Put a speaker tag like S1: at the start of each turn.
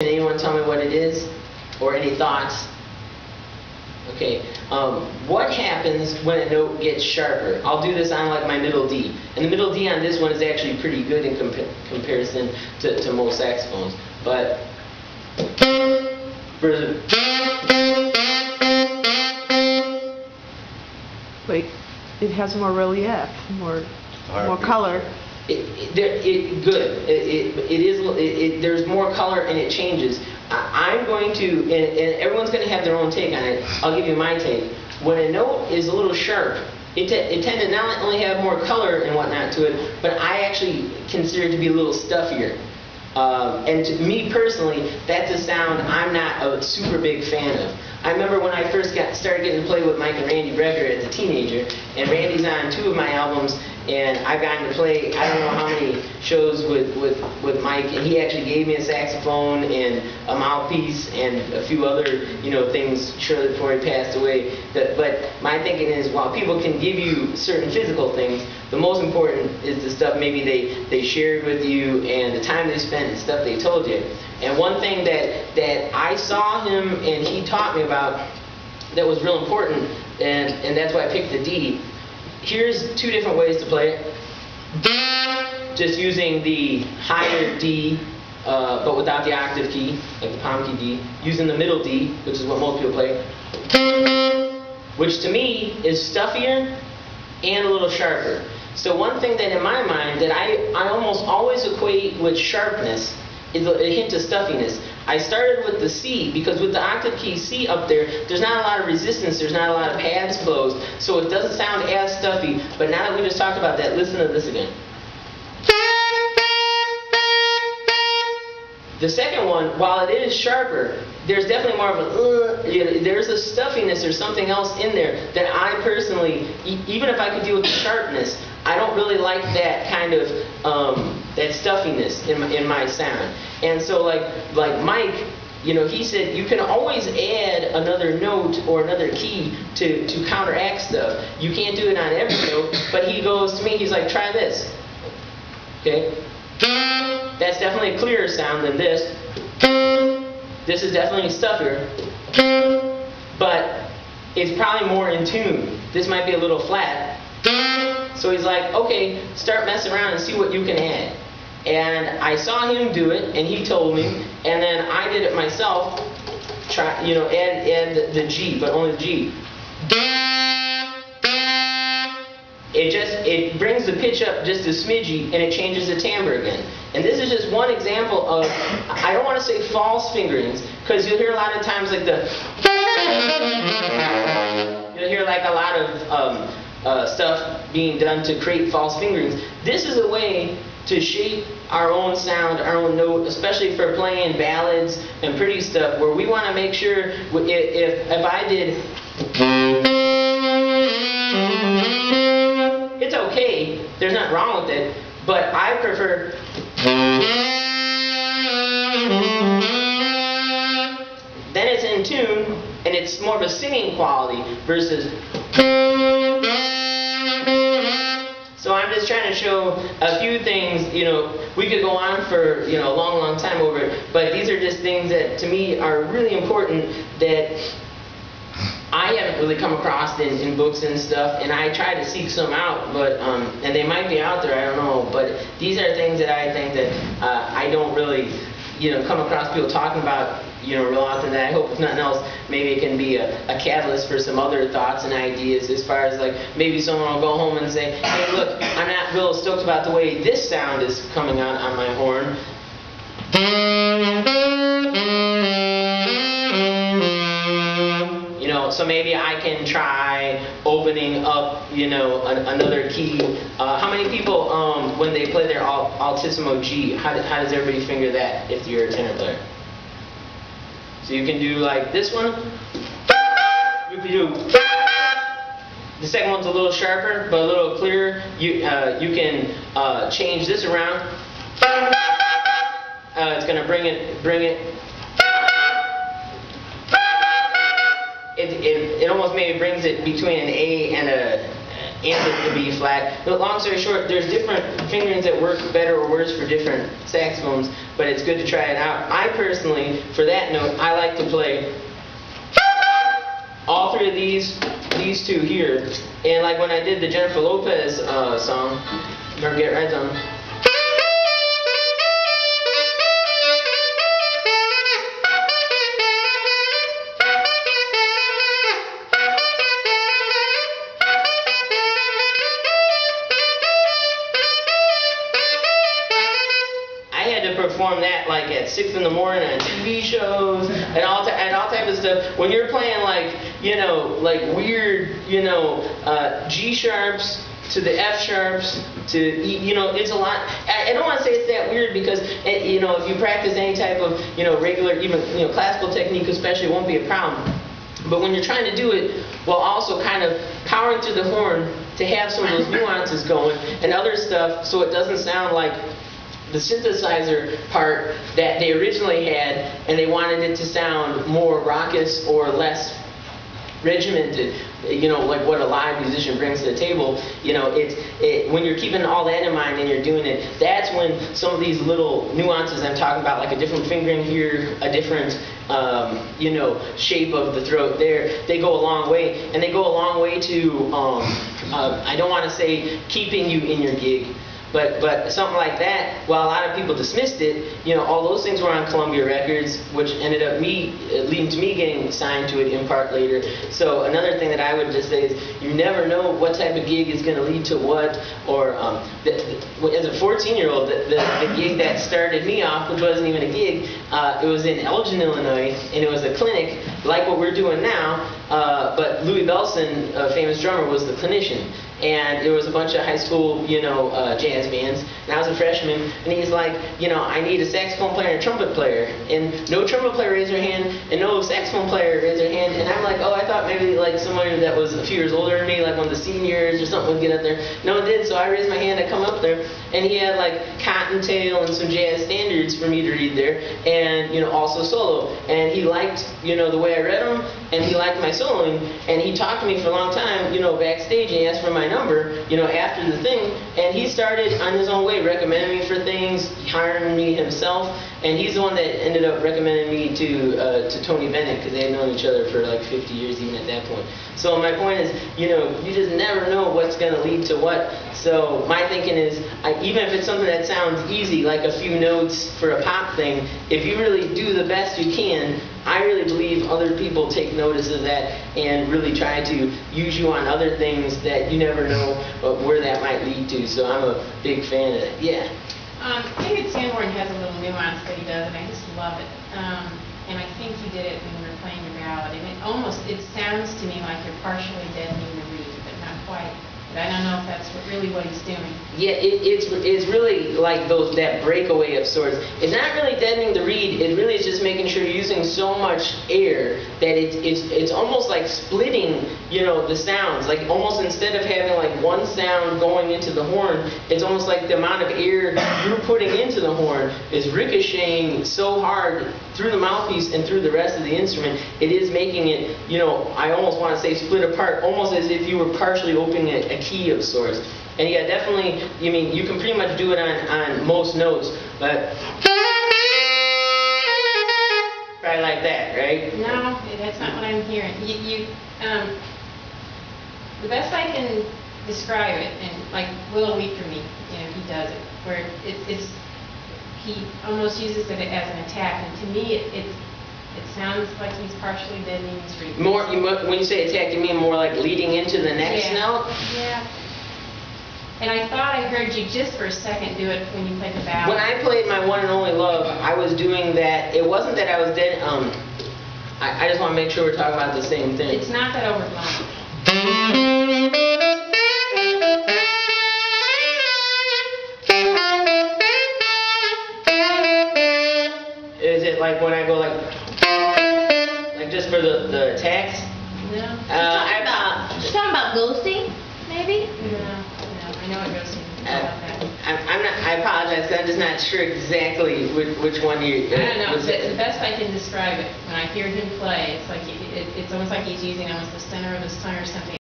S1: Can anyone tell me what it is? Or any thoughts? Okay, what happens when a note gets sharper? I'll do this on like my middle D. And the middle D on this one is actually pretty good in comparison to most saxophones. But
S2: Wait, it has more relief, more color.
S1: There's more color and it changes. I'm going to, and everyone's going to have their own take on it. I'll give you my take. When a note is a little sharp, it tends to not only have more color and whatnot to it, but I actually consider it to be a little stuffier. And to me personally, that's a sound I'm not a super big fan of. I remember when I first started getting to play with Mike and Randy Brecker as a teenager, and Randy's on 2 of my albums, and I've gotten to play I don't know how many shows with Mike, and he actually gave me a saxophone and a mouthpiece and a few other things shortly before he passed away. But my thinking is, while people can give you certain physical things, the most important is the stuff maybe they shared with you and the time they spent and stuff they told you. And one thing that I saw him and he taught me about that was real important, and that's why I picked the D. Here's 2 different ways to play it. Just using the higher D, but without the octave key, like the palm key D. Using the middle D, which is what most people play. Which to me is stuffier and a little sharper. So one thing that in my mind that I almost always equate with sharpness is a hint of stuffiness. I started with the C because with the octave key C up there's not a lot of resistance, there's not a lot of pads closed, so it doesn't sound as stuffy. But now that we just talked about that, listen to this again. The second one, while it is sharper, there's definitely more of a there's a stuffiness or something else in there that I personally, even if I could deal with the sharpness, I don't really like that kind of that stuffiness in my sound. And so like Mike, he said you can always add another note or another key to counteract stuff. You can't do it on every note, but he goes to me, he's like, try this. Okay? That's definitely a clearer sound than this. This is definitely stuffier, but it's probably more in tune. This might be a little flat. So he's like, okay, start messing around and see what you can add. And I saw him do it, and he told me, and then I did it myself. Try, add the G, but only the G. It brings the pitch up just a smidgy, and it changes the timbre again. And this is just one example of, I don't want to say false fingerings, because you'll hear a lot of times like you'll hear like a lot of stuff being done to create false fingerings. This is a way to shape our own sound, our own note, especially for playing ballads and pretty stuff, where we want to make sure if I did, it's okay, there's nothing wrong with it, but I prefer then it's in tune and it's more of a singing quality versus. So I'm just trying to show a few things, we could go on for a long time over it, but these are just things that to me are really important that I haven't really come across in books and stuff, and I try to seek some out, but and they might be out there, I don't know, but these are things that I think that I don't really come across people talking about real often, that I hope if nothing else maybe it can be a catalyst for some other thoughts and ideas, as far as like maybe someone will go home and say, hey look, I'm not real stoked about the way this sound is coming out on my horn. So maybe I can try opening up, another key. How many people, when they play their altissimo G, how does everybody finger that if you're a tenor player? So you can do like this one. You can do. The second one's a little sharper, but a little clearer. You can change this around. It's gonna bring it. It almost maybe brings it between an A and the B flat. But long story short, there's different fingerings that work better or worse for different saxophones, but it's good to try it out. I personally, for that note, I like to play all three of these two here. And like when I did the Jennifer Lopez song, or Get Right On, perform that like at 6 in the morning on TV shows and all type of stuff. When you're playing like, you know, like weird, you know, G sharps to the F sharps to E, you know, it's a lot. I don't want to say it's that weird because, you know, if you practice any type of, you know, regular, even, you know, classical technique especially, it won't be a problem. But when you're trying to do it while also kind of powering through the horn to have some of those nuances going and other stuff so it doesn't sound like the synthesizer part that they originally had, and they wanted it to sound more raucous or less regimented, you know, like what a live musician brings to the table. You know, when you're keeping all that in mind and you're doing it, that's when some of these little nuances I'm talking about, like a different fingering here, a different you know, shape of the throat there, they go a long way, and they go a long way to I don't want to say keeping you in your gig, but something like that, while a lot of people dismissed it, you know, all those things were on Columbia Records, which ended up leading to me getting signed to it in part later. So another thing that I would just say is you never know what type of gig is going to lead to what, or as a 14-year-old, the gig that started me off, which wasn't even a gig, it was in Elgin, Illinois, and it was a clinic like what we're doing now, but Louis Bellson, a famous drummer, was the clinician. And there was a bunch of high school, you know, jazz bands, and I was a freshman, and he's like, you know, I need a saxophone player and a trumpet player, and no trumpet player raised their hand, and no saxophone player raised their hand, and I'm like, oh, I thought maybe like somebody that was a few years older than me, like one of the seniors or something would get up there. No one did, so I raised my hand to come up there, and he had like Cottontail and some jazz standards for me to read there, and, you know, also solo, and he liked, you know, the way I read them, and he liked my soloing, and he talked to me for a long time, you know, backstage, and he asked for my number, you know, after the thing, and he started on his own way recommending me for things, hiring me himself, and he's the one that ended up recommending me to Tony Bennett, because they had known each other for like 50 years even at that point. So my point is, you know, you just never know what's going to lead to what. So my thinking is, even if it's something that sounds easy, like a few notes for a pop thing, if you really do the best you can, I really believe other people take notice of that and really try to use you on other things that you never know where that might lead to. So I'm a big fan of that. Yeah.
S3: David Sanborn has a little nuance that he does, and I just love it. And I think he did it when we were playing the ballad. And it sounds to me like you're partially deadening the reed, but not quite. But I don't know if that's really what he's doing.
S1: Yeah, it's really like that breakaway of sorts. It's not really deadening the reed. It really is just making sure you're using so much air that it's almost like splitting, you know, the sounds. Like almost instead of having like one sound going into the horn, it's almost like the amount of air you're putting into the horn is ricocheting so hard through the mouthpiece and through the rest of the instrument. It is making it, you know, I almost want to say split apart, almost as if you were partially opening a key of sorts. And yeah, definitely, I mean, you can pretty much do it on most notes, but probably like that, right?
S3: No, that's not what I'm hearing. The best I can describe it, and like Will Weaker me, you know, he does it, where he almost uses it as an attack, and to me, it sounds like he's partially deadening his reed.
S1: More, when you say attack, you mean more like leading into the next note?
S3: Yeah. And I thought I heard you just for a second do it when you played the ballad.
S1: When I played My One and Only Love, I was doing that. It wasn't that I was dead. I just want to make sure we're talking about the same thing.
S3: It's not that overblown.
S1: Is it like when I go like just for the attacks?
S3: No.
S4: You're talking about ghosting, maybe?
S3: No. I know what ghosting is.
S1: I apologize, I'm just not sure exactly which one you...
S3: I don't know. The best I can describe it, when I hear him play, it's like it's almost like he's using almost the center of his tongue or something.